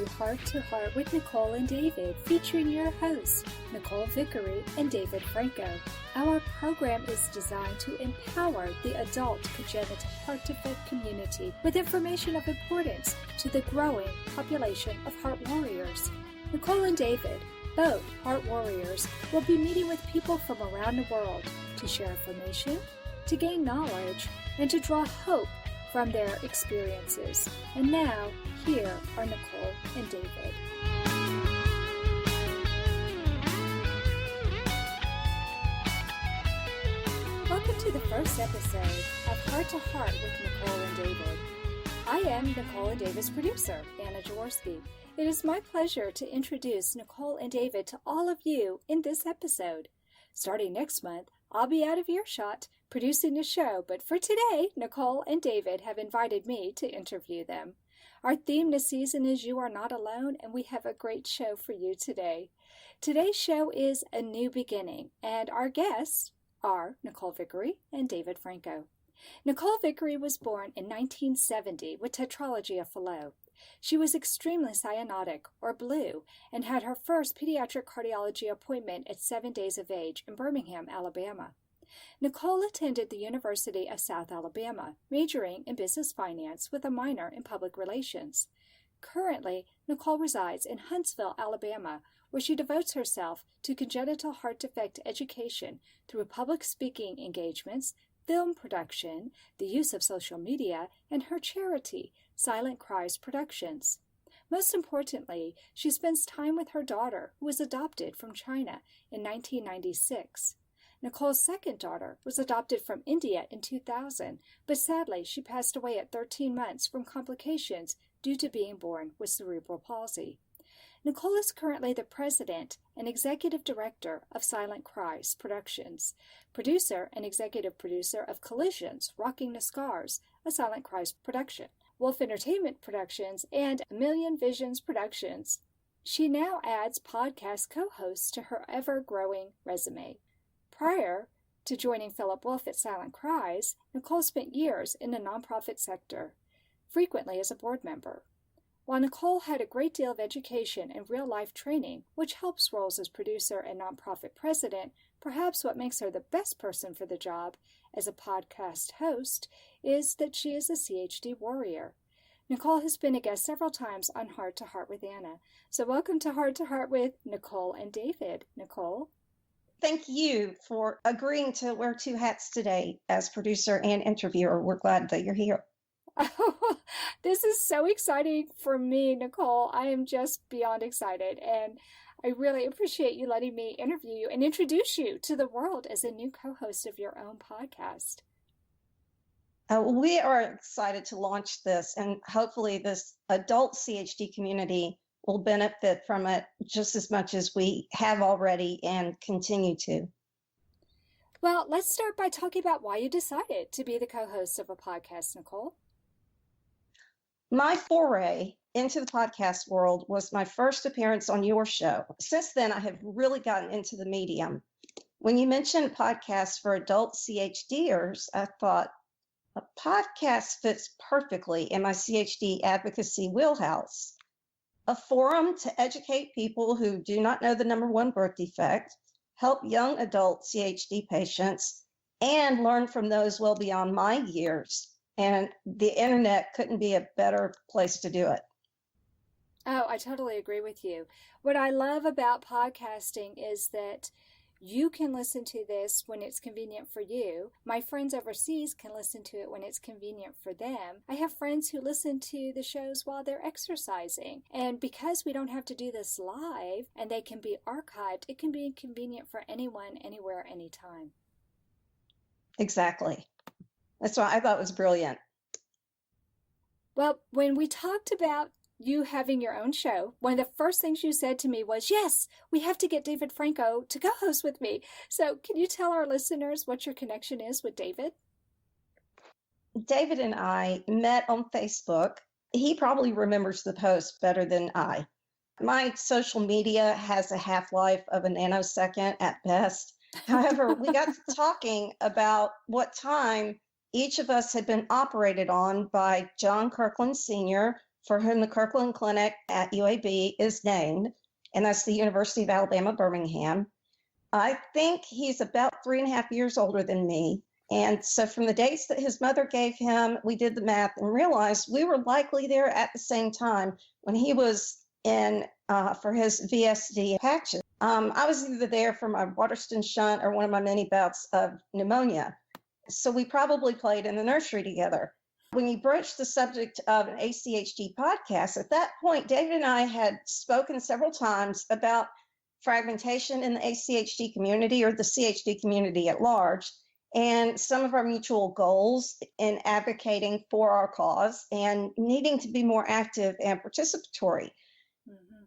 to Heart to Heart with Nicole and David, featuring your hosts, Nicole Vickery and David Franco. Our program is designed to empower the adult congenital heart defect community with information of importance to the growing population of heart warriors. Nicole and David, both heart warriors, will be meeting with people from around the world to share information, to gain knowledge, and to draw hope from their experiences. And now, here are Nicole and David. Welcome to the first episode of Heart to Heart with Nicole and David. I am Nicole and David's producer, Anna Jaworski. It is my pleasure to introduce Nicole and David to all of you in this episode. Starting next month, I'll be out of earshot producing the show, but for today, Nicole and David have invited me to interview them. Our theme this season is You Are Not Alone, and we have a great show for you today. Today's show is A New Beginning, and our guests are Nicole Vickery and David Franco. Nicole Vickery was born in 1970 with tetralogy-of-fallot. She was extremely cyanotic, or blue, and had her first pediatric cardiology appointment at 7 days of age in Birmingham, Alabama. Nicole attended the University of South Alabama, majoring in business finance with a minor in public relations. Currently, Nicole resides in Huntsville, Alabama, where she devotes herself to congenital heart defect education through public speaking engagements, film production, the use of social media, and her charity, Silent Cries Productions. Most importantly, she spends time with her daughter, who was adopted from China in 1996. Nicole's second daughter was adopted from India in 2000, but sadly she passed away at 13 months from complications due to being born with cerebral palsy. Nicole is currently the president and executive director of Silent Cries Productions, producer and executive producer of Collisions, Rocking the Scars, a Silent Cries production, Wolf Entertainment Productions, and A Million Visions Productions. She now adds podcast co-hosts to her ever-growing resume. Prior to joining Philip Wolf at Silent Cries, Nicole spent years in the nonprofit sector, frequently as a board member. While Nicole had a great deal of education and real-life training, which helps roles as producer and nonprofit president, perhaps what makes her the best person for the job as a podcast host is that she is a CHD Warrior. Nicole has been a guest several times on Heart to Heart with Anna. So welcome to Heart with Nicole and David. Nicole? Thank you for agreeing to wear two hats today as producer and interviewer. We're glad that you're here. Oh, this is so exciting for me, Nicole. I am just beyond excited, and I really appreciate you letting me interview you and introduce you to the world as a new co-host of your own podcast. We are excited to launch this, and hopefully this adult CHD community will benefit from it just as much as we have already and continue to. Well, let's start by talking about why you decided to be the co-host of a podcast, Nicole. My foray into the podcast world was my first appearance on your show. Since then, I have really gotten into the medium. When you mentioned podcasts for adult CHDers, I thought a podcast fits perfectly in my CHD advocacy wheelhouse. A forum to educate people who do not know the number one birth defect, help young adult CHD patients, and learn from those well beyond my years. And the internet couldn't be a better place to do it. Oh, I totally agree with you. What I love about podcasting is that you can listen to this when it's convenient for you. My friends overseas can listen to it when it's convenient for them. I have friends who listen to the shows while they're exercising. And because we don't have to do this live and they can be archived, it can be convenient for anyone, anywhere, anytime. Exactly. That's why I thought it was brilliant. Well, when we talked about you having your own show, one of the first things you said to me was, yes, we have to get David Franco to co-host with me. So can you tell our listeners what your connection is with David? David and I met on Facebook. He probably remembers the post better than I. My social media has a half-life of a nanosecond at best. However, we got to talking about what time each of us had been operated on by John Kirkland Sr., for whom the Kirkland Clinic at UAB is named, and that's the University of Alabama, Birmingham. I think he's about 3.5 years older than me. And so from the dates that his mother gave him, we did the math and realized we were likely there at the same time when he was in for his VSD patches. I was either there for my Waterston shunt or one of my many bouts of pneumonia. So we probably played in the nursery together. When you broached the subject of an ACHD podcast, at that point, David and I had spoken several times about fragmentation in the ACHD community, or the CHD community at large, and some of our mutual goals in advocating for our cause and needing to be more active and participatory.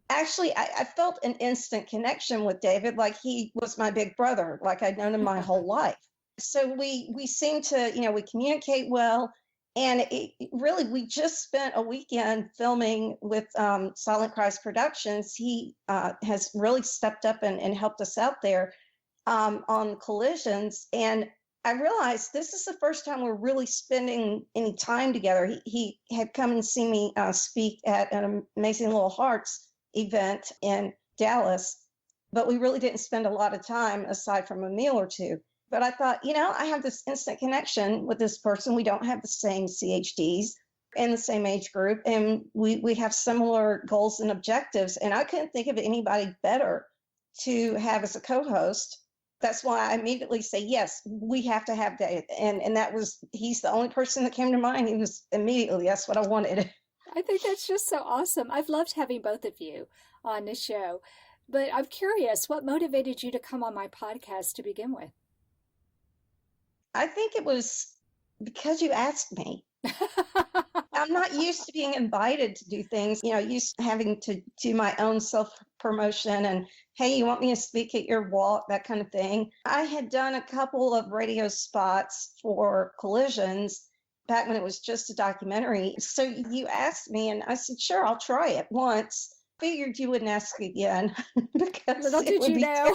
Actually, I felt an instant connection with David, like he was my big brother, like I'd known him my whole life. So we seem to, we communicate well. And really, we just spent a weekend filming with Silent Cries Productions. He has really stepped up and helped us out there on collisions. And I realized this is the first time we're really spending any time together. He had come and seen me speak at an Amazing Little Hearts event in Dallas, but we really didn't spend a lot of time aside from a meal or two. But I thought, I have this instant connection with this person. We don't have the same CHDs in the same age group, and we have similar goals and objectives. And I couldn't think of anybody better to have as a co-host. That's why I immediately say, yes, we have to have Dave. And he's the only person that came to mind. He was immediately, that's what I wanted. I think that's just so awesome. I've loved having both of you on the show. But I'm curious, what motivated you to come on my podcast to begin with? I think it was because you asked me. I'm not used to being invited to do things, used to having to do my own self-promotion and, hey, you want me to speak at your walk, that kind of thing. I had done a couple of radio spots for Collisions back when it was just a documentary. So you asked me and I said, sure, I'll try it once. Figured you wouldn't ask again because little did you know.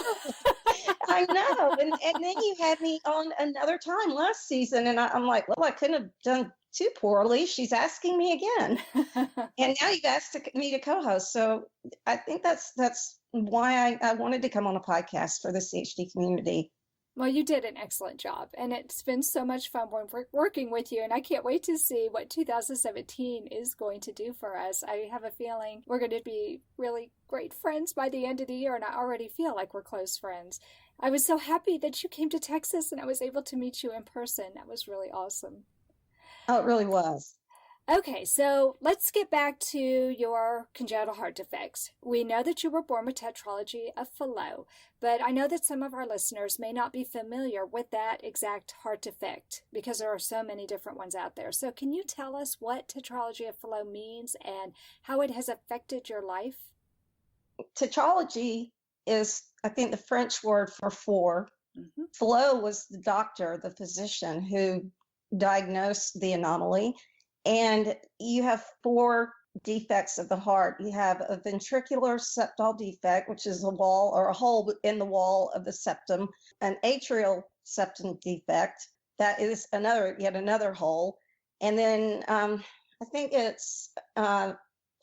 I know. And then you had me on another time last season. And I'm like, well, I couldn't have done too poorly. She's asking me again. And now you've asked me to co-host. So I think that's why I wanted to come on a podcast for the CHD community. Well, you did an excellent job, and it's been so much fun working with you, and I can't wait to see what 2017 is going to do for us. I have a feeling we're going to be really great friends by the end of the year, and I already feel like we're close friends. I was so happy that you came to Texas and I was able to meet you in person. That was really awesome. Oh, it really was. Okay, so let's get back to your congenital heart defects. We know that you were born with tetralogy-of-fallot, but I know that some of our listeners may not be familiar with that exact heart defect because there are so many different ones out there. So can you tell us what tetralogy-of-fallot means and how it has affected your life? Tetralogy is, I think, the French word for four. Mm-hmm. Fallot was the doctor, the physician who diagnosed the anomaly. And you have four defects of the heart. You have a ventricular septal defect, which is a wall or a hole in the wall of the septum, an atrial septum defect, that is yet another hole. And then I think it's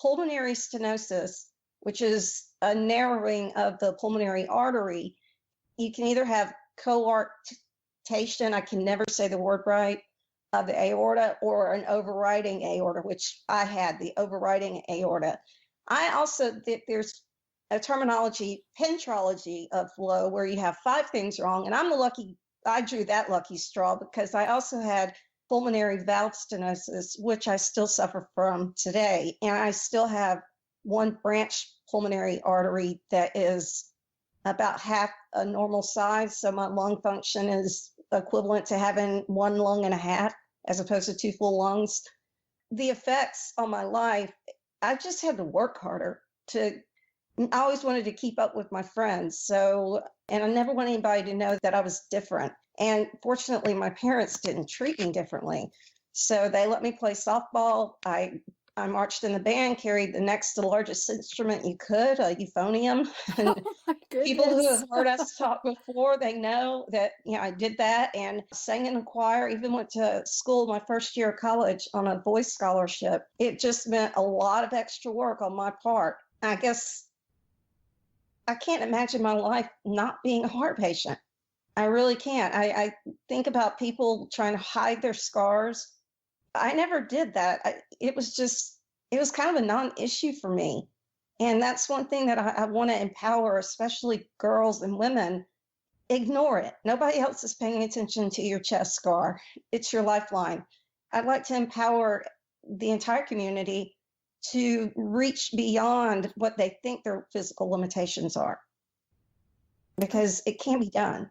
pulmonary stenosis, which is a narrowing of the pulmonary artery. You can either have coarctation, I can never say the word right, of the aorta, or an overriding aorta, which I had, the overriding aorta. I also think there's a terminology, pentralogy of flow, where you have 5 things wrong. And I drew that lucky straw because I also had pulmonary valve stenosis, which I still suffer from today. And I still have one branch pulmonary artery that is about half a normal size. So my lung function is equivalent to having 1 lung and a half as opposed to 2 full lungs. The effects on my life, I just had to work harder. I always wanted to keep up with my friends. And I never wanted anybody to know that I was different. And fortunately, my parents didn't treat me differently. So they let me play softball. I I marched in the band, carried the next to largest instrument you could, a euphonium. And Oh my people who goodness. have heard us talk before, they know that, I did that and sang in a choir, even went to school my first year of college on a voice scholarship. It just meant a lot of extra work on my part. I guess I can't imagine my life not being a heart patient. I really can't. I think about people trying to hide their scars. I never did that. It was kind of a non-issue for me. And that's one thing that I want to empower, especially girls and women. Ignore it. Nobody else is paying attention to your chest scar. It's your lifeline. I'd like to empower the entire community to reach beyond what they think their physical limitations are, because it can be done.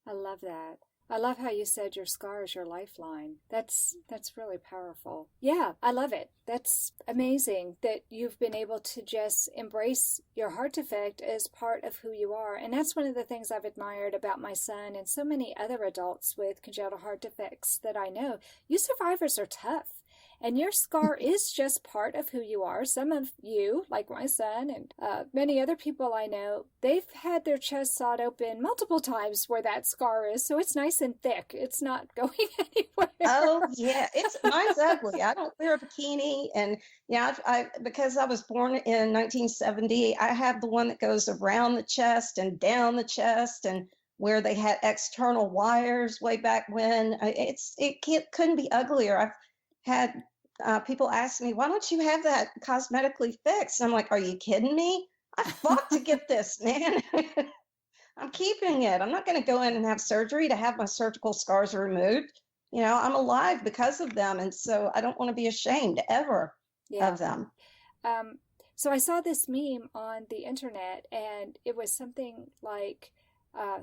I love that. I love how you said your scar is your lifeline. That's really powerful. Yeah, I love it. That's amazing that you've been able to just embrace your heart defect as part of who you are. And that's one of the things I've admired about my son and so many other adults with congenital heart defects that I know. You survivors are tough. And your scar is just part of who you are. Some of you, like my son and many other people I know, they've had their chest sawed open multiple times where that scar is. So it's nice and thick. It's not going anywhere. Oh, yeah. Mine's ugly. I don't wear a bikini. And because I was born in 1970, I have the one that goes around the chest and down the chest, and where they had external wires way back when. Couldn't be uglier. I've had people ask me, why don't you have that cosmetically fixed? And I'm like, are you kidding me? I fought to get this, man. I'm keeping it. I'm not going to go in and have surgery to have my surgical scars removed. I'm alive because of them. And so I don't want to be ashamed ever of them. So I saw this meme on the internet, and it was something like,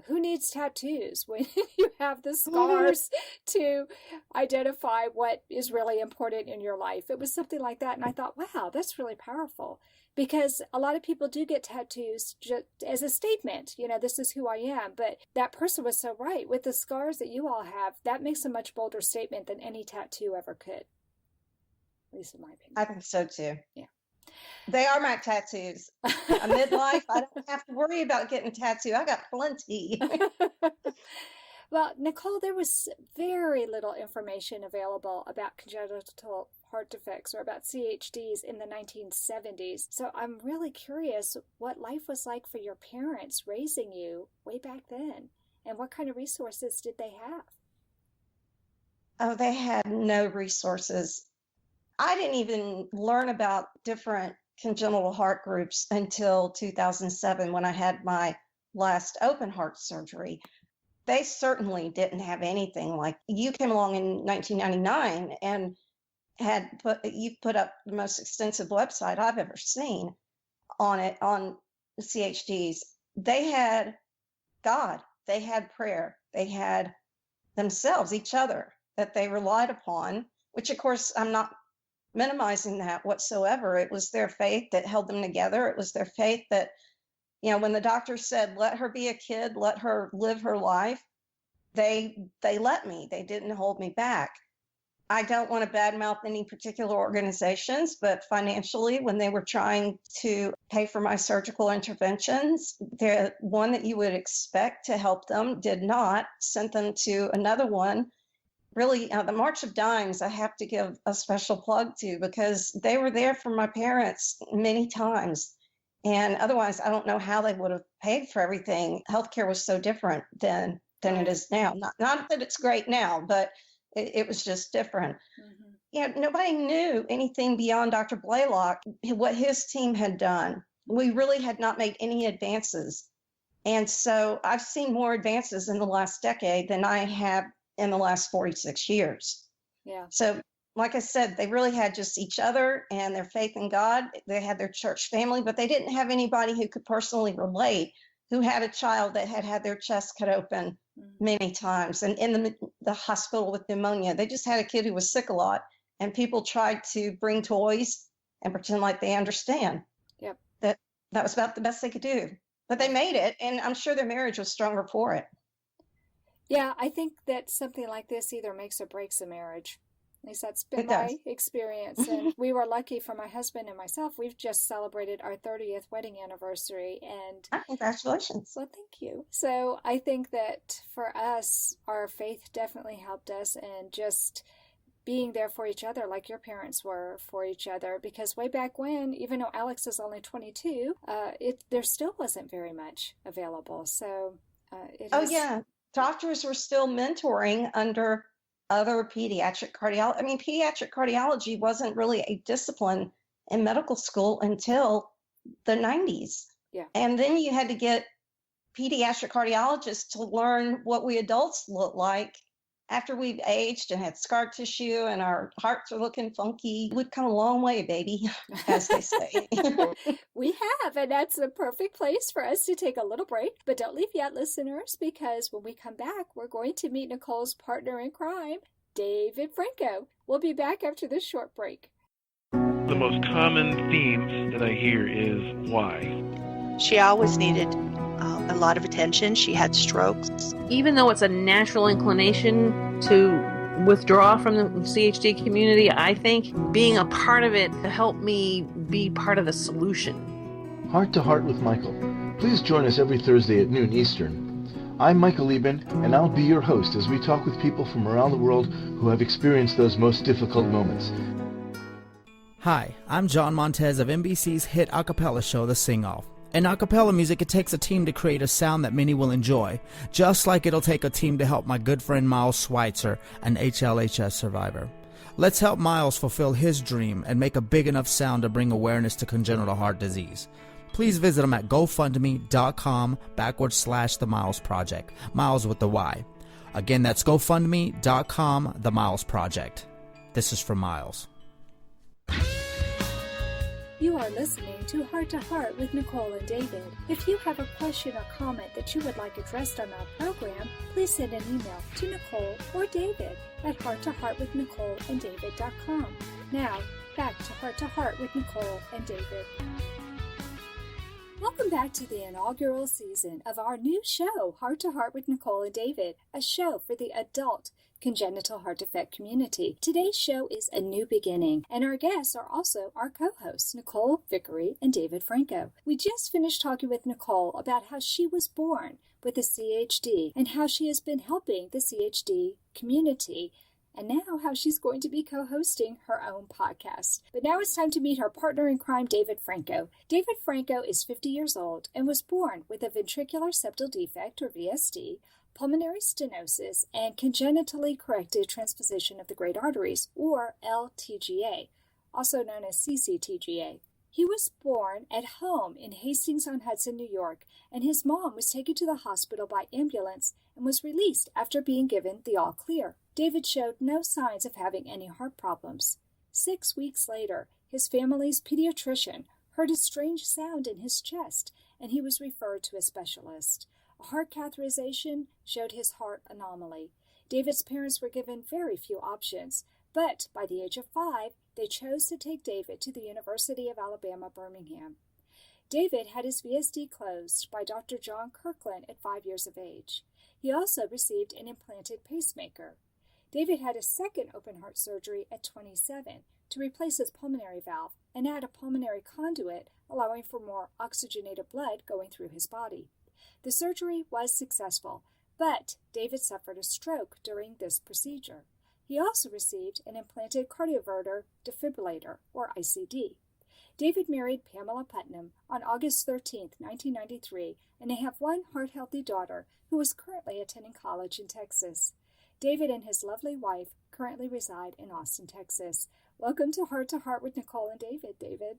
who needs tattoos when you have the scars to identify what is really important in your life? It was something like that. And I thought, wow, that's really powerful, because a lot of people do get tattoos just as a statement, this is who I am. But that person was so right. With the scars that you all have, that makes a much bolder statement than any tattoo ever could. At least in my opinion. I think so too. Yeah. They are my tattoos. A midlife, I don't have to worry about getting a tattoo. I got plenty. Well, Nicole, there was very little information available about congenital heart defects or about CHDs in the 1970s. So I'm really curious what life was like for your parents raising you way back then, and what kind of resources did they have? Oh, they had no resources. I didn't even learn about different congenital heart groups until 2007, when I had my last open heart surgery. They certainly didn't have anything. Like, you came along in 1999 and you put up the most extensive website I've ever seen on CHDs. They had God, they had prayer, they had themselves, each other, that they relied upon, which of course I'm not minimizing that whatsoever. It was their faith that held them together. It was their faith that, when the doctor said, let her be a kid, let her live her life, they let me. They didn't hold me back. I don't want to badmouth any particular organizations, but financially, when they were trying to pay for my surgical interventions, the one that you would expect to help them did not, sent them to another one. Really, the March of Dimes, I have to give a special plug to, because they were there for my parents many times. And otherwise, I don't know how they would have paid for everything. Healthcare was so different then than it is now. Not that it's great now, but it was just different. Mm-hmm. Nobody knew anything beyond Dr. Blaylock, what his team had done. We really had not made any advances. And so I've seen more advances in the last decade than I have in the last 46 years. Yeah. So, like I said, they really had just each other and their faith in God. They had their church family, but they didn't have anybody who could personally relate, who had a child that had their chest cut open many times and in the hospital with pneumonia. They just had a kid who was sick a lot, and people tried to bring toys and pretend like they understand. Yep. That was about the best they could do. But they made it, and I'm sure their marriage was stronger for it. Yeah, I think that something like this either makes or breaks a marriage. At least that's been It does. my experience. And we were lucky for my husband and myself. We've just celebrated our 30th wedding anniversary. And Congratulations. well, thank you. So I think that for us, our faith definitely helped us, and just being there for each other like your parents were for each other, because way back when, even though Alex is only 22, there still wasn't very much available. So yeah, doctors were still mentoring under other pediatric cardiology. I mean, pediatric cardiology wasn't really a discipline in medical school until the 90s. Yeah. And then you had to get pediatric cardiologists to learn what we adults look like after we've aged and had scar tissue and our hearts are looking funky. We've come a long way, baby, as they say. We have, and that's the perfect place for us to take a little break. But don't leave yet, listeners, because when we come back, we're going to meet Nicole's partner in crime, David Franco. We'll be back after this short break. The most common theme that I hear is why. She always needed a lot of attention. She had strokes. Even though it's a natural inclination to withdraw from the CHD community, I think being a part of it to help me be part of the solution. Heart to Heart with Michael. Please join us every Thursday at noon Eastern. I'm Michael Lieben, and I'll be your host as we talk with people from around the world who have experienced those most difficult moments. Hi, I'm John Montez of NBC's hit a cappella show, The Sing-Off. In a cappella music, it takes a team to create a sound that many will enjoy, just like it'll take a team to help my good friend Miles Schweitzer, an HLHS survivor. Let's help Miles fulfill his dream and make a big enough sound to bring awareness to congenital heart disease. Please visit him at gofundme.com/The Miles Project. Miles with the Y. Again, that's gofundme.com, The Miles Project. This is from Miles. You are listening to Heart with Nicole and David. If you have a question or comment that you would like addressed on our program, please send an email to Nicole or David at hearttoheartwithnicoleanddavid.com. Now, back to Heart with Nicole and David. Welcome back to the inaugural season of our new show, Heart with Nicole and David, a show for the adult congenital heart defect community. Today's show is a new beginning, and our guests are also our co-hosts, Nicole, Vickery, and David Franco. We just finished talking with Nicole about how she was born with a CHD and how she has been helping the CHD community, and now how she's going to be co-hosting her own podcast. But now it's time to meet her partner in crime, David Franco. David Franco is 50 years old and was born with a ventricular septal defect, or VSD, pulmonary stenosis, and congenitally corrected transposition of the great arteries, or LTGA, also known as CCTGA. He was born at home in Hastings-on-Hudson, New York, and his mom was taken to the hospital by ambulance and was released after being given the all clear. David showed no signs of having any heart problems. 6 weeks later, his family's pediatrician heard a strange sound in his chest, and he was referred to a specialist. A heart catheterization showed his heart anomaly. David's parents were given very few options, but by the age of 5, they chose to take David to the University of Alabama, Birmingham. David had his VSD closed by Dr. John Kirkland at 5 years of age. He also received an implanted pacemaker. David had a second open heart surgery at 27 to replace his pulmonary valve and add a pulmonary conduit, allowing for more oxygenated blood going through his body. The surgery was successful, but David suffered a stroke during this procedure. He also received an implanted cardioverter defibrillator, or ICD. David married Pamela Putnam on August 13, 1993, and they have one heart-healthy daughter who is currently attending college in Texas. David and his lovely wife currently reside in Austin, Texas. Welcome to Heart with Nicole and David, David.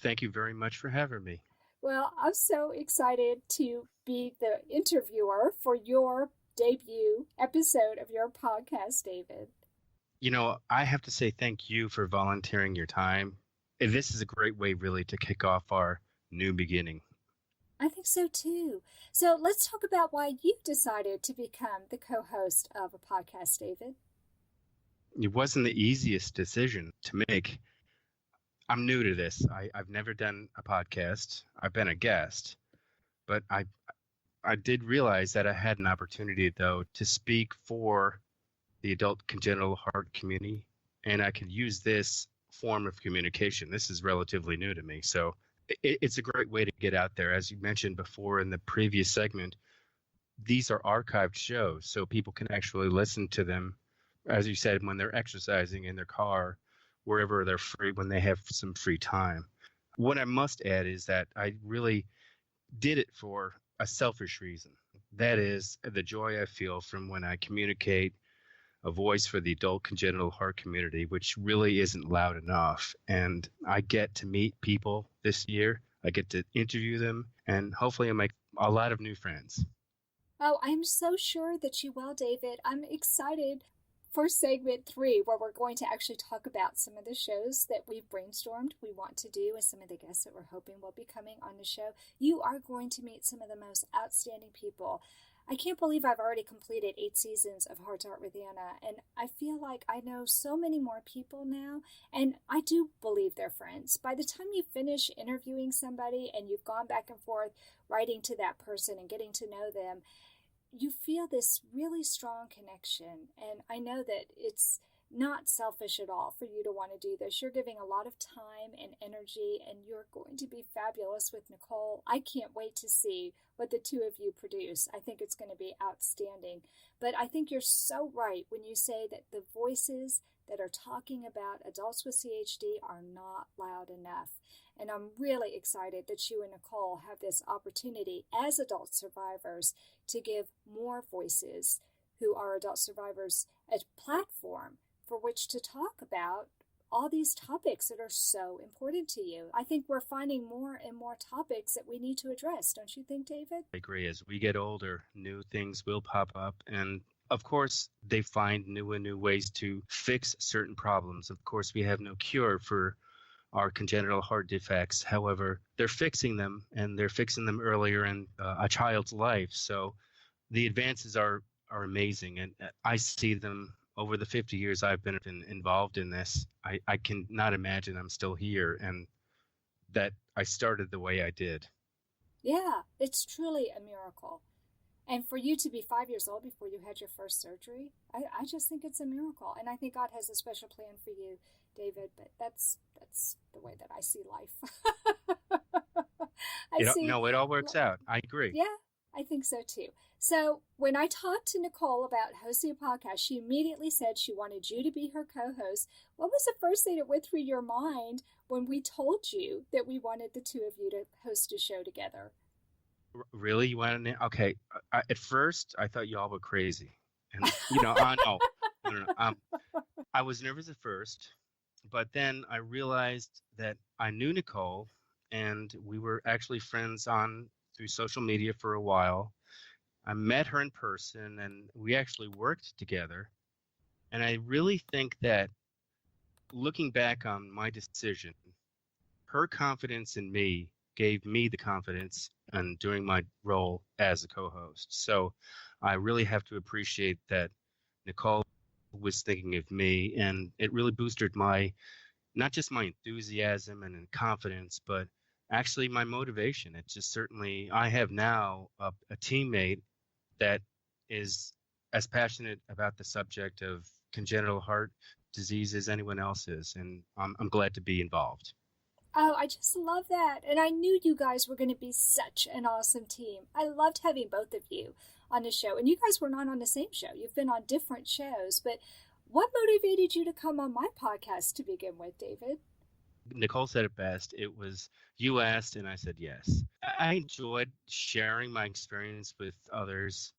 Thank you very much for having me. Well, I'm so excited to be the interviewer for your debut episode of your podcast, David. You know, I have to say thank you for volunteering your time. This is a great way, really, to kick off our new beginning. I think so, too. So let's talk about why you decided to become the co-host of a podcast, David. It wasn't the easiest decision to make. I'm new to this. I've never done a podcast. I've been a guest, but I did realize that I had an opportunity, though, to speak for the adult congenital heart community, and I could use this form of communication. This is relatively new to me. So it's a great way to get out there. As you mentioned before in the previous segment, these are archived shows, so people can actually listen to them, as you said, when they're exercising in their car, wherever they're free, when they have some free time. What I must add is that I really did it for a selfish reason. That is the joy I feel from when I communicate a voice for the adult congenital heart community, which really isn't loud enough. And I get to meet people this year. I get to interview them, and hopefully I'll make a lot of new friends. Oh, I'm so sure that you will, David. I'm excited for segment 3, where we're going to actually talk about some of the shows that we've brainstormed we want to do and some of the guests that we're hoping will be coming on the show. You are going to meet some of the most outstanding people. I can't believe I've already completed 8 seasons of Heart to Heart with Anna, and I feel like I know so many more people now, and I do believe they're friends. By the time you finish interviewing somebody and you've gone back and forth writing to that person and getting to know them, you feel this really strong connection. And I know that it's not selfish at all for you to want to do this. You're giving a lot of time and energy, and you're going to be fabulous with Nicole. I can't wait to see what the two of you produce. I think it's going to be outstanding. But I think you're so right when you say that the voices that are talking about adults with CHD are not loud enough. And I'm really excited that you and Nicole have this opportunity as adult survivors to give more voices who are adult survivors a platform for which to talk about all these topics that are so important to you. I think we're finding more and more topics that we need to address. Don't you think, David? I agree. As we get older, new things will pop up. And of course, they find new and new ways to fix certain problems. Of course, we have no cure for our congenital heart defects. However, they're fixing them, and they're fixing them earlier in a child's life. So the advances are amazing, and I see them over the 50 years I've been involved in this. I cannot imagine I'm still here and that I started the way I did. Yeah, it's truly a miracle. And for you to be 5 years old before you had your first surgery, I just think it's a miracle. And I think God has a special plan for you, David, but that's the way that I see life. No, it all works out. I agree. Yeah, I think so too. So when I talked to Nicole about hosting a podcast, she immediately said she wanted you to be her co-host. What was the first thing that went through your mind when we told you that we wanted the two of you to host a show together? Really? You wanted to? Okay. At first, I thought y'all were crazy. And, no. I was nervous at first, but then I realized that I knew Nicole, and we were actually friends through social media for a while. I met her in person, and we actually worked together. And I really think that looking back on my decision, her confidence in me gave me the confidence in doing my role as a co-host. So I really have to appreciate that Nicole was thinking of me, and it really boosted not just my enthusiasm and confidence, but actually my motivation. It's just certainly, I have now a teammate that is as passionate about the subject of congenital heart disease as anyone else is, and I'm glad to be involved. Oh, I just love that. And I knew you guys were going to be such an awesome team. I loved having both of you on the show. And you guys were not on the same show. You've been on different shows. But what motivated you to come on my podcast to begin with, David? Nicole said it best. It was, you asked and I said yes. I enjoyed sharing my experience with others.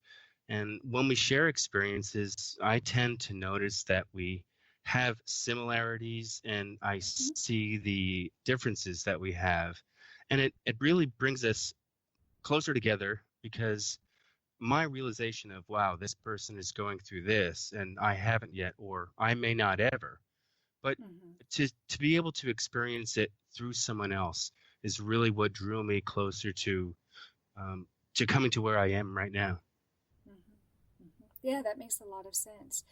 And when we share experiences, I tend to notice that we have similarities, and I see the differences that we have. And it really brings us closer together, because my realization of, wow, this person is going through this and I haven't yet, or I may not ever. But to be able to experience it through someone else is really what drew me closer to coming to where I am right now. Yeah, that makes a lot of sense.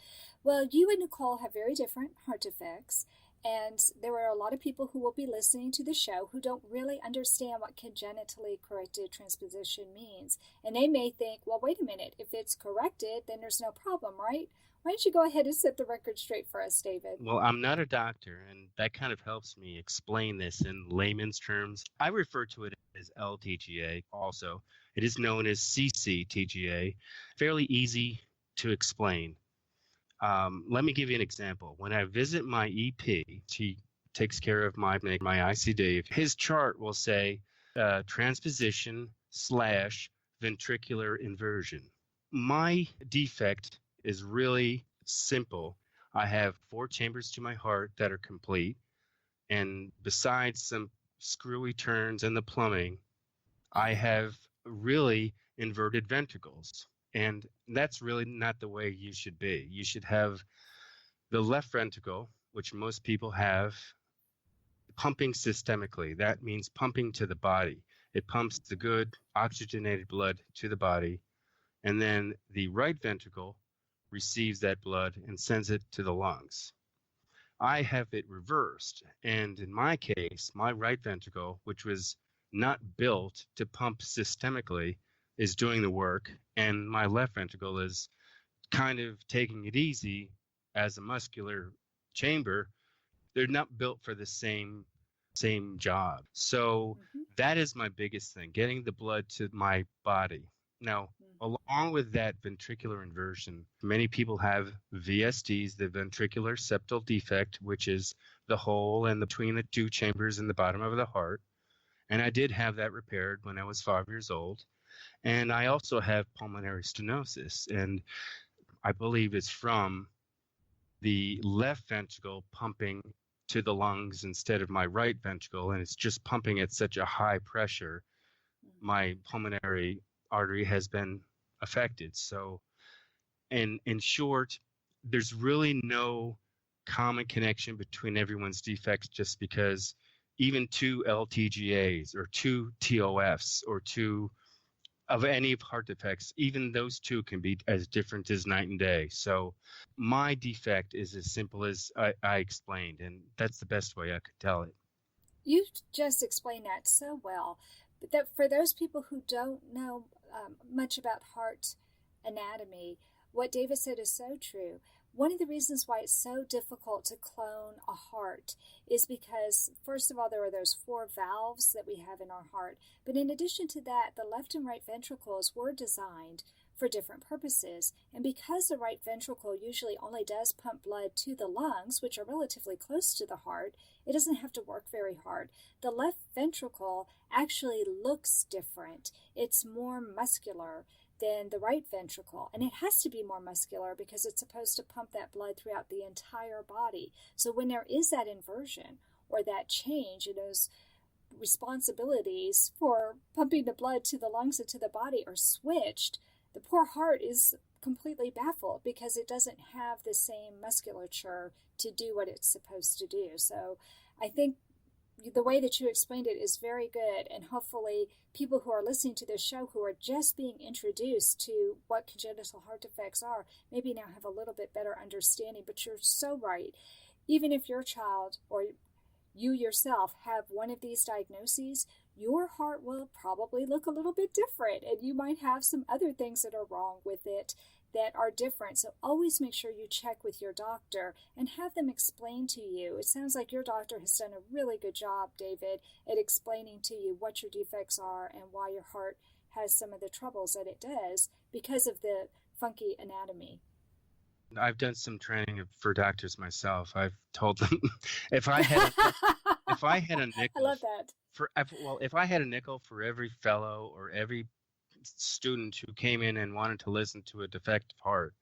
Well, you and Nicole have very different heart defects, And there are a lot of people who will be listening to the show who don't really understand what congenitally corrected transposition means. And they may think, well, wait a minute, if it's corrected, then there's no problem, right? Why don't you go ahead and set the record straight for us, David? Well, I'm not a doctor, and that kind of helps me explain this in layman's terms. I refer to it as LTGA also. It is known as CCTGA. Fairly easy to explain. Let me give you an example. When I visit my EP, he takes care of my ICD. His chart will say transposition / ventricular inversion. My defect is really simple. I have 4 chambers to my heart that are complete. And besides some screwy turns in the plumbing, I have really inverted ventricles. And that's really not the way you should be. You should have the left ventricle, which most people have, pumping systemically. That means pumping to the body. It pumps the good oxygenated blood to the body. And then the right ventricle receives that blood and sends it to the lungs. I have it reversed. And in my case, my right ventricle, which was not built to pump systemically, is doing the work, and my left ventricle is kind of taking it easy as a muscular chamber. They're not built for the same job. So that is my biggest thing, getting the blood to my body. Now, along with that ventricular inversion, many people have VSDs, the ventricular septal defect, which is the hole in between the 2 chambers in the bottom of the heart. And I did have that repaired when I was 5 years old. And I also have pulmonary stenosis, and I believe it's from the left ventricle pumping to the lungs instead of my right ventricle, and it's just pumping at such a high pressure. My pulmonary artery has been affected. So, in short, there's really no common connection between everyone's defects, just because even 2 LTGAs or 2 TOFs or 2 of any heart defects, even those 2 can be as different as night and day. So my defect is as simple as I explained, and that's the best way I could tell it. You just explained that so well. But that for those people who don't know much about heart anatomy, what David said is so true. One of the reasons why it's so difficult to clone a heart is because, first of all, there are those 4 valves that we have in our heart. But in addition to that, the left and right ventricles were designed for different purposes. And because the right ventricle usually only does pump blood to the lungs, which are relatively close to the heart, it doesn't have to work very hard. The left ventricle actually looks different. It's more muscular than the right ventricle, and it has to be more muscular because it's supposed to pump that blood throughout the entire body. So when there is that inversion or that change in those responsibilities for pumping the blood to the lungs and to the body are switched, the poor heart is completely baffled because it doesn't have the same musculature to do what it's supposed to do. So I think the way that you explained it is very good, and hopefully people who are listening to this show who are just being introduced to what congenital heart defects are maybe now have a little bit better understanding. But you're so right. Even if your child or you yourself have one of these diagnoses, your heart will probably look a little bit different, and you might have some other things that are wrong with it that are different. So always make sure you check with your doctor and have them explain to you. It sounds like your doctor has done a really good job, David, at explaining to you what your defects are and why your heart has some of the troubles that it does because of the funky anatomy. I've done some training for doctors myself. I've told them if I had a nickel, I love that. If I had a nickel for every fellow or every student who came in and wanted to listen to a defective heart,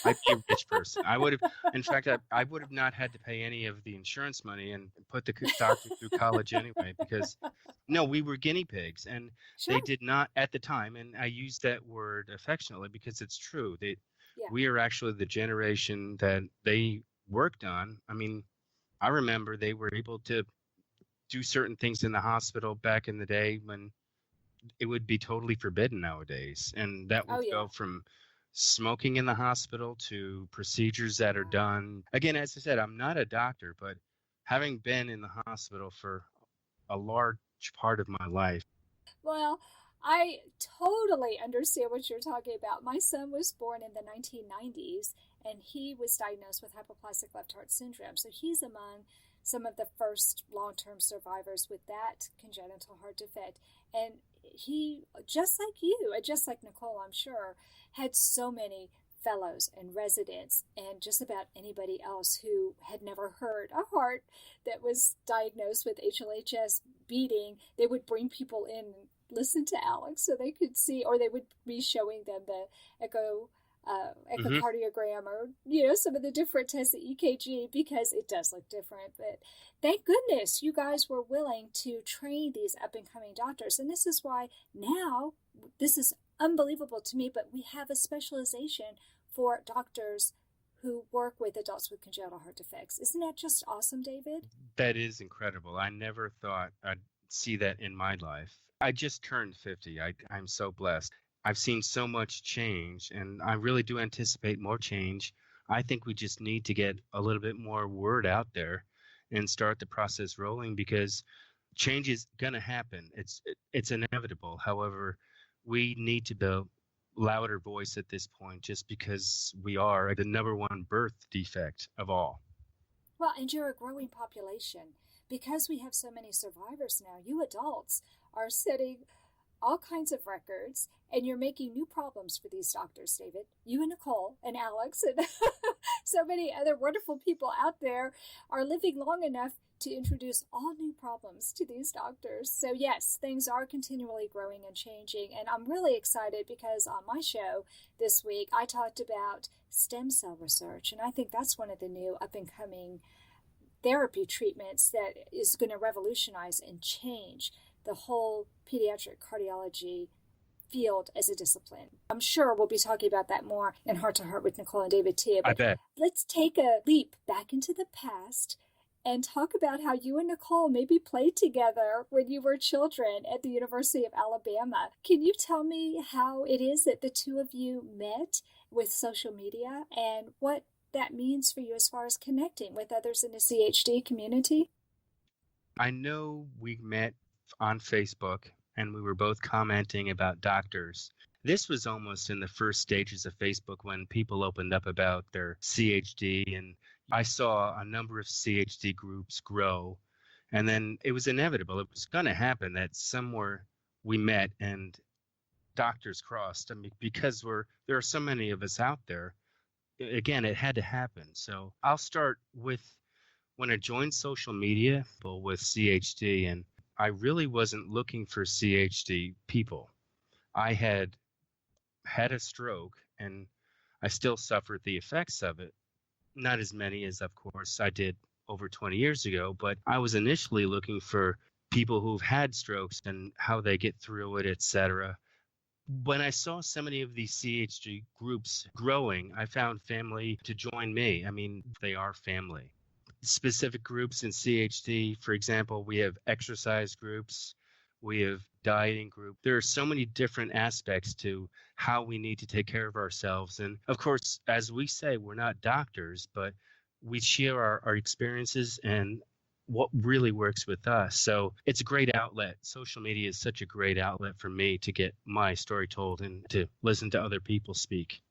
I'd be a rich person. I would have, in fact, I would have not had to pay any of the insurance money and put the doctor through college anyway, because no, we were guinea pigs, and Sure. they did not at the time, and I use that word affectionately because it's true. We are actually the generation that they worked on. I mean, I remember they were able to do certain things in the hospital back in the day when it would be totally forbidden nowadays. And that would go from smoking in the hospital to procedures that are done. Again, as I said, I'm not a doctor, but having been in the hospital for a large part of my life. Well, I totally understand what you're talking about. My son was born in the 1990s, and he was diagnosed with hypoplastic left heart syndrome. So he's among some of the first long-term survivors with that congenital heart defect. And he, just like you, and just like Nicole, I'm sure, had so many fellows and residents and just about anybody else who had never heard a heart that was diagnosed with HLHS beating. They would bring people in and listen to Alex so they could see, or they would be showing them the echocardiogram or, some of the different tests, the EKG, because it does look different. But thank goodness you guys were willing to train these up and coming doctors. And this is why now, this is unbelievable to me, but we have a specialization for doctors who work with adults with congenital heart defects. Isn't that just awesome, David? That is incredible. I never thought I'd see that in my life. I just turned 50. I'm so blessed. I've seen so much change, and I really do anticipate more change. I think we just need to get a little bit more word out there and start the process rolling, because change is going to happen. It's inevitable. However, we need to be louder voice at this point, just because we are the number one birth defect of all. Well, and you're a growing population. Because we have so many survivors now, you adults are setting all kinds of records, and you're making new problems for these doctors, David. You and Nicole and Alex and so many other wonderful people out there are living long enough to introduce all new problems to these doctors. So yes, things are continually growing and changing, and I'm really excited because on my show this week, I talked about stem cell research, and I think that's one of the new up-and-coming therapy treatments that is going to revolutionize and change the whole pediatric cardiology field as a discipline. I'm sure we'll be talking about that more in Heart to Heart with Nicole and David too. But I bet. Let's take a leap back into the past and talk about how you and Nicole maybe played together when you were children at the University of Alabama. Can you tell me how it is that the two of you met with social media and what that means for you as far as connecting with others in the CHD community? I know we met on Facebook, and we were both commenting about doctors. This was almost in the first stages of Facebook when people opened up about their CHD, and I saw a number of CHD groups grow, and then it was inevitable. It was going to happen that somewhere we met and doctors crossed. I mean, because there are so many of us out there. Again, it had to happen. So I'll start with when I joined social media with CHD, and I really wasn't looking for CHD people. I had a stroke, and I still suffered the effects of it. Not as many as, of course, I did over 20 years ago, but I was initially looking for people who've had strokes and how they get through it, etc. When I saw so many of these CHD groups growing, I found family to join me. I mean, they are family. Specific groups in CHD, for example, we have exercise groups, we have dieting groups. There are so many different aspects to how we need to take care of ourselves. And of course, as we say, we're not doctors, but we share our experiences and what really works with us. So it's a great outlet. Social media is such a great outlet for me to get my story told and to listen to other people speak.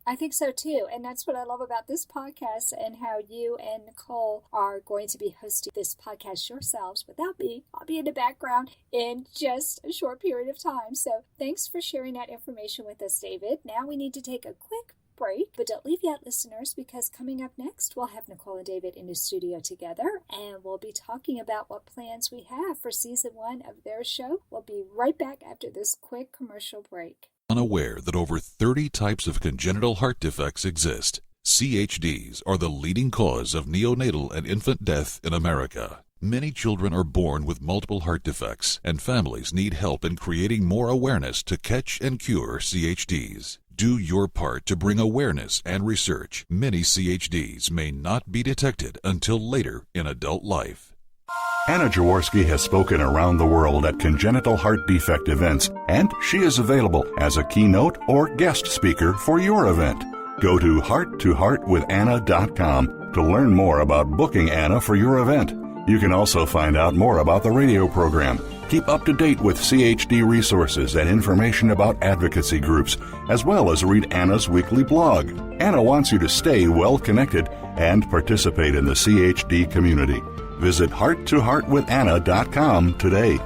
I think so too. And that's what I love about this podcast and how you and Nicole are going to be hosting this podcast yourselves without me. I'll be in the background in just a short period of time. So thanks for sharing that information with us, David. Now we need to take a quick break, but don't leave yet, listeners, because coming up next, we'll have Nicole and David in the studio together, and we'll be talking about what plans we have for season 1 of their show. We'll be right back after this quick commercial break. Unaware that over 30 types of congenital heart defects exist, CHDs are the leading cause of neonatal and infant death in America. Many children are born with multiple heart defects, and families need help in creating more awareness to catch and cure CHDs. Do your part to bring awareness and research. Many CHDs may not be detected until later in adult life. Anna Jaworski has spoken around the world at congenital heart defect events, and she is available as a keynote or guest speaker for your event. Go to hearttoheartwithanna.com to learn more about booking Anna for your event. You can also find out more about the radio program, keep up to date with CHD resources and information about advocacy groups, as well as read Anna's weekly blog. Anna wants you to stay well connected and participate in the CHD community. Visit hearttoheartwithanna.com today.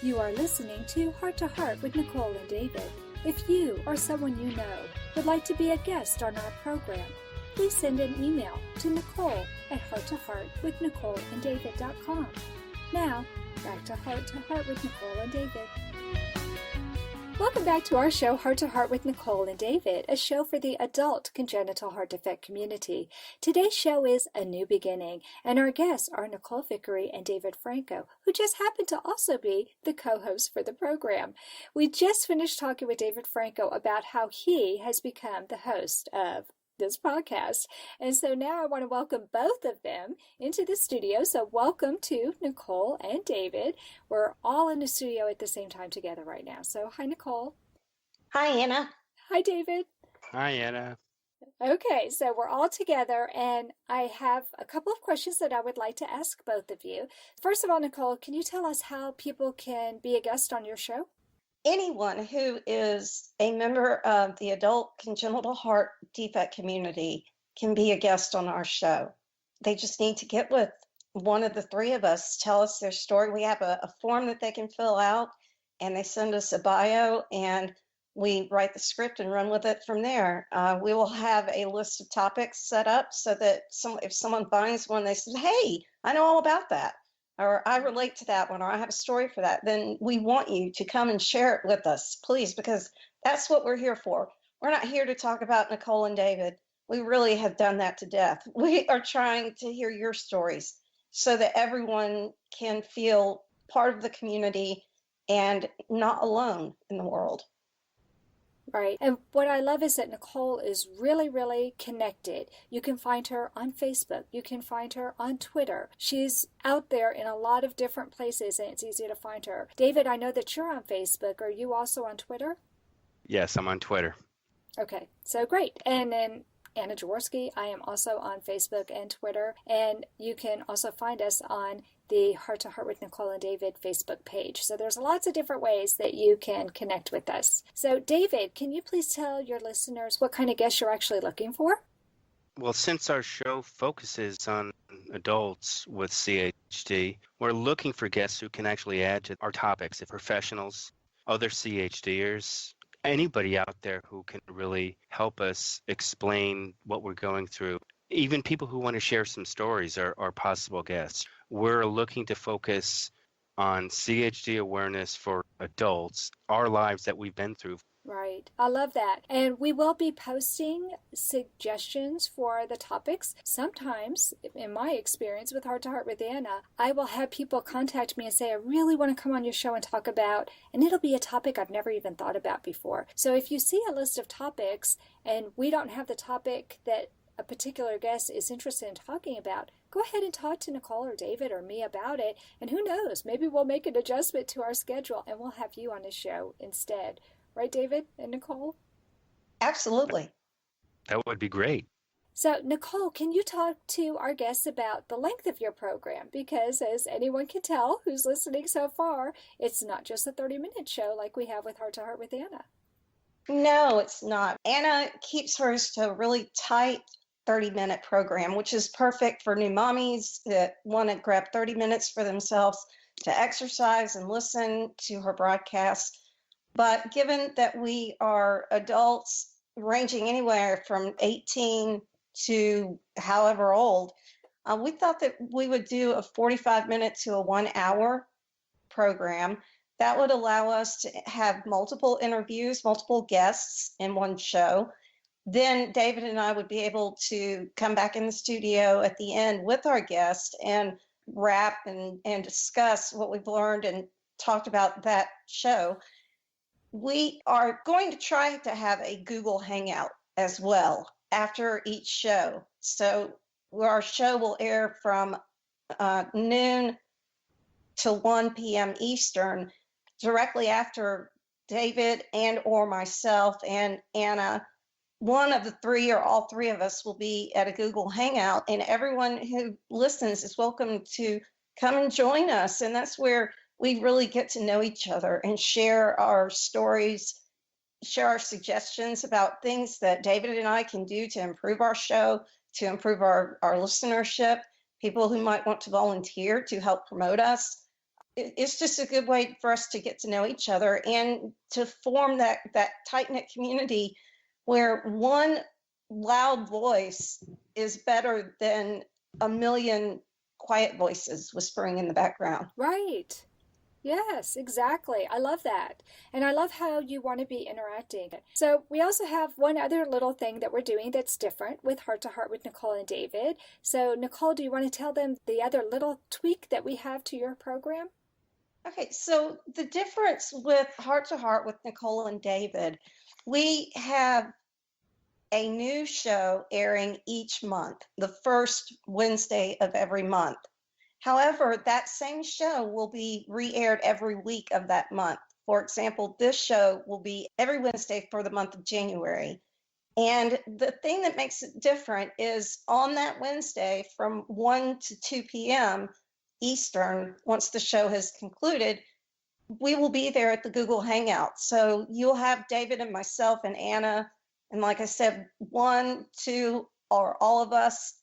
You are listening to Heart to Heart with Nicole and David. If you or someone you know would like to be a guest on our program, please send an email to nicole@hearttoheartwithnicoleanddavid.com. Now, back to Heart with Nicole and David. Welcome back to our show, Heart to Heart with Nicole and David, a show for the adult congenital heart defect community. Today's show is A New Beginning, and our guests are Nicole Vickery and David Franco, who just happen to also be the co-hosts for the program. We just finished talking with David Franco about how he has become the host of this podcast. And so now I want to welcome both of them into the studio. So welcome to Nicole and David. We're all in the studio at the same time together right now. So hi, Nicole. Hi, Anna. Hi, David. Hi, Anna. Okay, so we're all together, and I have a couple of questions that I would like to ask both of you. First of all, Nicole, can you tell us how people can be a guest on your show? Anyone who is a member of the adult congenital heart defect community can be a guest on our show. They just need to get with one of the three of us, tell us their story. We have a form that they can fill out, and they send us a bio, and we write the script and run with it from there. We will have a list of topics set up so that if someone finds one, they say, hey, I know all about that, or I relate to that one, or I have a story for that, then we want you to come and share it with us, please, because that's what we're here for. We're not here to talk about Nicole and David. We really have done that to death. We are trying to hear your stories so that everyone can feel part of the community and not alone in the world. Right. And what I love is that Nicole is really, really connected. You can find her on Facebook. You can find her on Twitter. She's out there in a lot of different places, and it's easy to find her. David, I know that you're on Facebook. Are you also on Twitter? Yes, I'm on Twitter. Okay, so great. And then Anna Jaworski, I am also on Facebook and Twitter. And you can also find us on the Heart to Heart with Nicole and David Facebook page. So there's lots of different ways that you can connect with us. So David, can you please tell your listeners what kind of guests you're actually looking for? Well, since our show focuses on adults with CHD, we're looking for guests who can actually add to our topics, if professionals, other CHDers, anybody out there who can really help us explain what we're going through. Even people who want to share some stories are possible guests. We're looking to focus on CHD awareness for adults, our lives that we've been through. Right. I love that. And we will be posting suggestions for the topics. Sometimes, in my experience with Heart to Heart with Anna, I will have people contact me and say, I really want to come on your show and talk about, and it'll be a topic I've never even thought about before. So if you see a list of topics and we don't have the topic that a particular guest is interested in talking about, go ahead and talk to Nicole or David or me about it. And who knows, maybe we'll make an adjustment to our schedule and we'll have you on the show instead. Right, David and Nicole? Absolutely. That would be great. So, Nicole, can you talk to our guests about the length of your program? Because as anyone can tell who's listening so far, it's not just a 30-minute show like we have with Heart to Heart with Anna. No, it's not. Anna keeps hers to a really tight 30-minute program, which is perfect for new mommies that want to grab 30 minutes for themselves to exercise and listen to her broadcast. But given that we are adults ranging anywhere from 18 to however old, we thought that we would do a 45-minute to a 1-hour program. That would allow us to have multiple interviews, multiple guests in one show. Then David and I would be able to come back in the studio at the end with our guest and wrap and discuss what we've learned and talked about that show. We are going to try to have a Google Hangout as well after each show. So our show will air from noon to 1 p.m. Eastern. Directly after David and or myself and Anna, one of the three or all three of us will be at a Google Hangout, and everyone who listens is welcome to come and join us. And that's where we really get to know each other and share our stories, share our suggestions about things that David and I can do to improve our show, to improve our listenership, people who might want to volunteer to help promote us. It's just a good way for us to get to know each other and to form that tight-knit community where one loud voice is better than a million quiet voices whispering in the background. Right. Yes, exactly. I love that. And I love how you want to be interacting. So we also have one other little thing that we're doing that's different with Heart to Heart with Nicole and David. So Nicole, do you want to tell them the other little tweak that we have to your program? Okay, so the difference with Heart to Heart with Nicole and David, we have a new show airing each month, the first Wednesday of every month. However, that same show will be re-aired every week of that month. For example, this show will be every Wednesday for the month of January. And the thing that makes it different is on that Wednesday from 1 to 2 p.m. Eastern, once the show has concluded, we will be there at the Google Hangout. So you'll have David and myself and Anna, and like I said, 1, 2, or all of us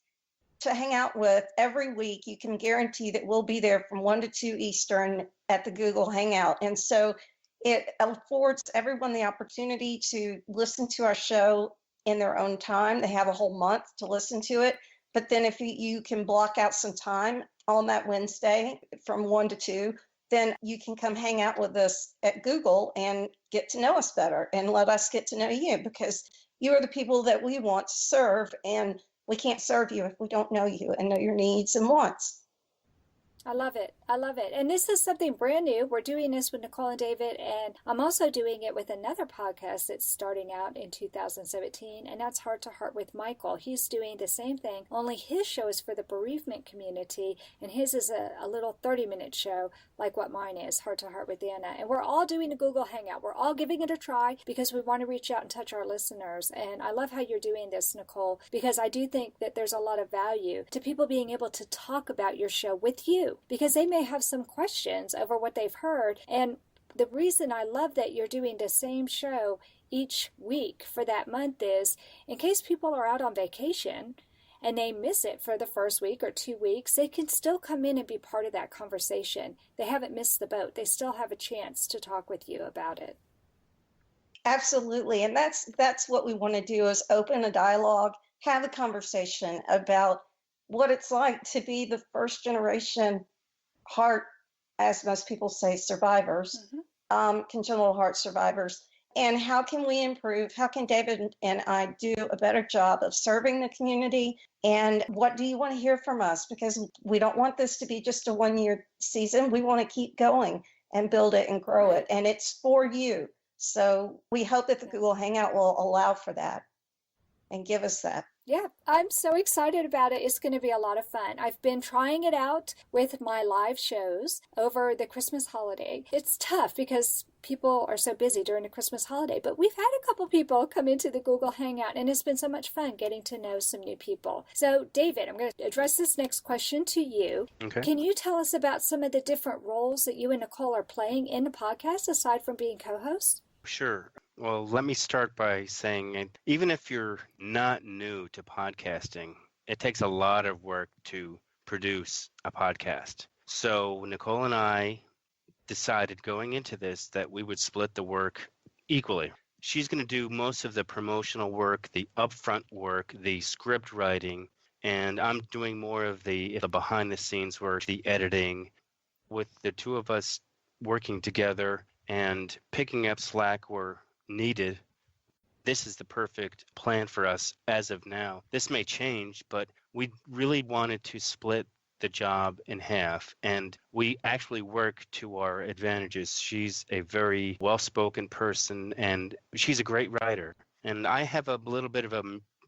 to hang out with every week. You can guarantee that we'll be there from 1 to 2 Eastern at the Google Hangout. And so it affords everyone the opportunity to listen to our show in their own time. They have a whole month to listen to it. But then if you can block out some time on that Wednesday from 1 to 2, then you can come hang out with us at Google and get to know us better and let us get to know you, because you are the people that we want to serve, and we can't serve you if we don't know you and know your needs and wants. I love it. I love it. And this is something brand new. We're doing this with Nicole and David, and I'm also doing it with another podcast that's starting out in 2017, and that's Heart to Heart with Michael. He's doing the same thing, only his show is for the bereavement community, and his is a little 30-minute show like what mine is, Heart to Heart with Anna. And we're all doing a Google Hangout. We're all giving it a try because we want to reach out and touch our listeners. And I love how you're doing this, Nicole, because I do think that there's a lot of value to people being able to talk about your show with you, because they may have some questions over what they've heard. And the reason I love that you're doing the same show each week for that month is in case people are out on vacation and they miss it for the first week or 2 weeks, they can still come in and be part of that conversation. They haven't missed the boat. They still have a chance to talk with you about it. Absolutely. And that's what we want to do, is open a dialogue, have a conversation about what it's like to be the first generation heart, as most people say, survivors, congenital heart survivors. And how can we improve? How can David and I do a better job of serving the community? And what do you want to hear from us? Because we don't want this to be just a one-year season. We want to keep going and build it and grow it. And it's for you. So we hope that the Google Hangout will allow for that and give us that. Yeah, I'm so excited about it. It's going to be a lot of fun. I've been trying it out with my live shows over the Christmas holiday. It's tough because people are so busy during the Christmas holiday, but we've had a couple people come into the Google Hangout, and it's been so much fun getting to know some new people. So, David, I'm going to address this next question to you. Okay. Can you tell us about some of the different roles that you and Nicole are playing in the podcast aside from being co-hosts? Sure. Well, let me start by saying, even if you're not new to podcasting, it takes a lot of work to produce a podcast. So Nicole and I decided going into this that we would split the work equally. She's going to do most of the promotional work, the upfront work, the script writing, and I'm doing more of the behind the scenes work, the editing, with the two of us working together and picking up slack where needed. This is the perfect plan for us as of now. This may change, but we really wanted to split the job in half, and we actually work to our advantages. She's a very well-spoken person, and she's a great writer. And I have a little bit of a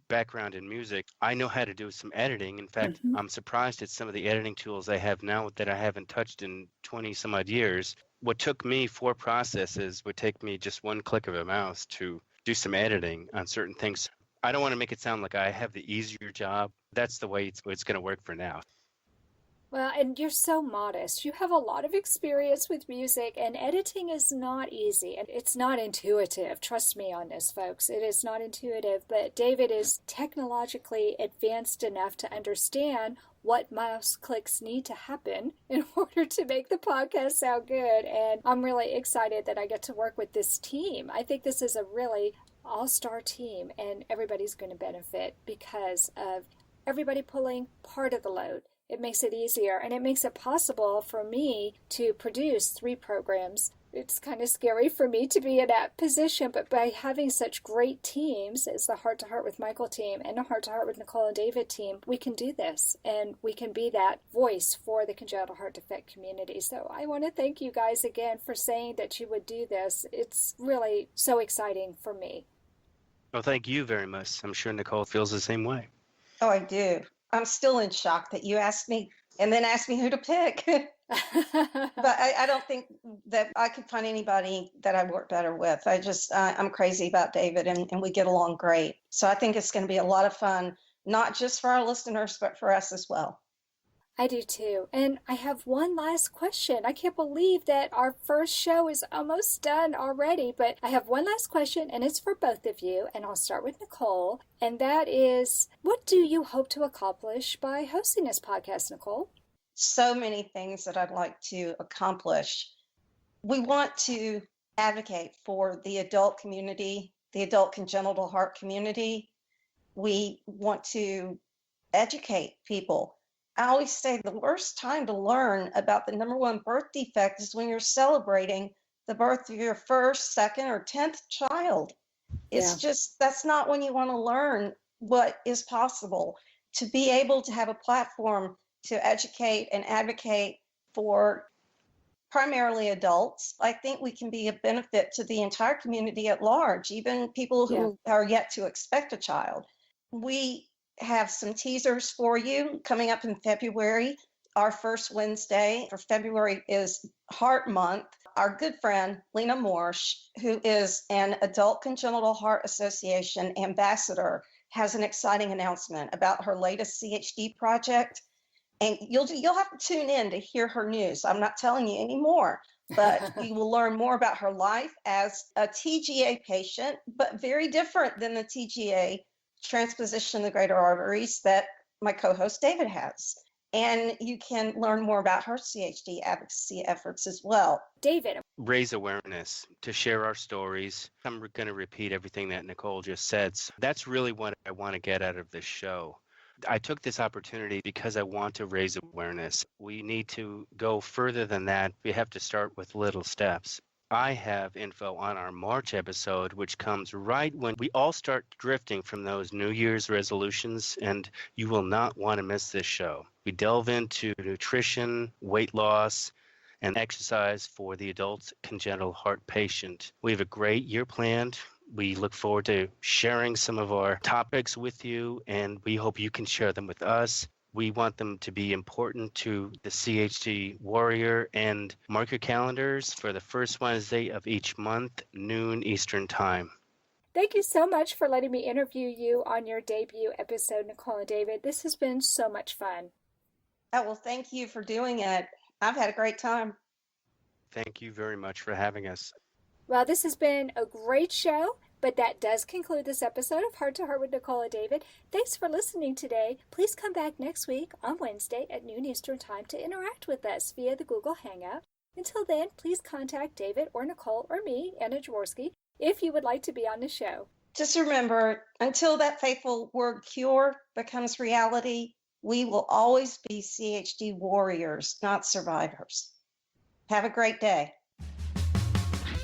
background in music. I know how to do some editing. In fact, I'm surprised at some of the editing tools I have now that I haven't touched in 20 some odd years. what took me 4 processes would take me just one click of a mouse to do some editing on certain things. I don't want to make it sound like I have the easier job. That's the way it's going to work for now. Well, and you're so modest. You have a lot of experience with music, and editing is not easy, and it's not intuitive. Trust me on this, folks. It is not intuitive, but David is technologically advanced enough to understand what mouse clicks need to happen in order to make the podcast sound good, and I'm really excited that I get to work with this team. I think this is a really all-star team, and everybody's going to benefit because of everybody pulling part of the load. It makes it easier, and it makes it possible for me to produce 3 programs. It's kind of scary for me to be in that position, but by having such great teams as the Heart to Heart with Michael team and the Heart to Heart with Nicole and David team, we can do this, and we can be that voice for the congenital heart defect community. So I want to thank you guys again for saying that you would do this. It's really so exciting for me. Well, thank you very much. I'm sure Nicole feels the same way. Oh, I do. I'm still in shock that you asked me and then asked me who to pick. But I don't think that I could find anybody that I work better with. I'm crazy about David, and we get along great. So I think it's going to be a lot of fun, not just for our listeners, but for us as well. I do too. And I have one last question. I can't believe that our first show is almost done already, but I have one last question, and it's for both of you. And I'll start with Nicole. And that is, what do you hope to accomplish by hosting this podcast, Nicole? So many things that I'd like to accomplish. We want to advocate for the adult community, the adult congenital heart community. We want to educate people. I always say the worst time to learn about the number 1 birth defect is when you're celebrating the birth of your first, second, or 10th child. It's just, that's not when you want to learn what is possible. To be able to have a platform to educate and advocate for primarily adults, I think we can be a benefit to the entire community at large, even people who are yet to expect a child. We have some teasers for you coming up in February. Our first Wednesday for February is Heart Month. Our good friend, Lena Morsch, who is an Adult Congenital Heart Association ambassador, has an exciting announcement about her latest CHD project. And you'll have to tune in to hear her news. I'm not telling you any more, but you will learn more about her life as a TGA patient, but very different than the TGA transposition of the greater arteries that my co-host David has. And you can learn more about her CHD advocacy efforts as well. David. Raise awareness, to share our stories. I'm going to repeat everything that Nicole just said. So that's really what I want to get out of this show. I took this opportunity because I want to raise awareness. We need to go further than that. We have to start with little steps. I have info on our March episode, which comes right when we all start drifting from those New Year's resolutions, and you will not want to miss this show. We delve into nutrition, weight loss, and exercise for the adult congenital heart patient. We have a great year planned. We look forward to sharing some of our topics with you, and we hope you can share them with us. We want them to be important to the CHD Warrior, and mark your calendars for the first Wednesday of each month, noon Eastern Time. Thank you so much for letting me interview you on your debut episode, Nicole and David. This has been so much fun. Oh, well, thank you for doing it. I've had a great time. Thank you very much for having us. Well, this has been a great show, but that does conclude this episode of Heart to Heart with Nicole and David. Thanks for listening today. Please come back next week on Wednesday at noon Eastern Time to interact with us via the Google Hangout. Until then, please contact David or Nicole or me, Anna Jaworski, if you would like to be on the show. Just remember, until that faithful word cure becomes reality, we will always be CHD warriors, not survivors. Have a great day.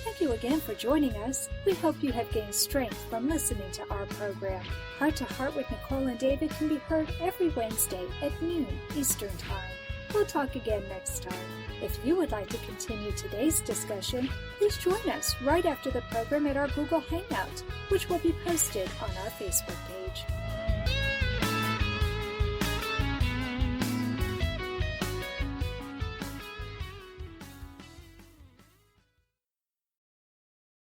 Thank you again for joining us. We hope you have gained strength from listening to our program. Heart to Heart with Nicole and David can be heard every Wednesday at noon Eastern Time. We'll talk again next time. If you would like to continue today's discussion, please join us right after the program at our Google Hangout, which will be posted on our Facebook page.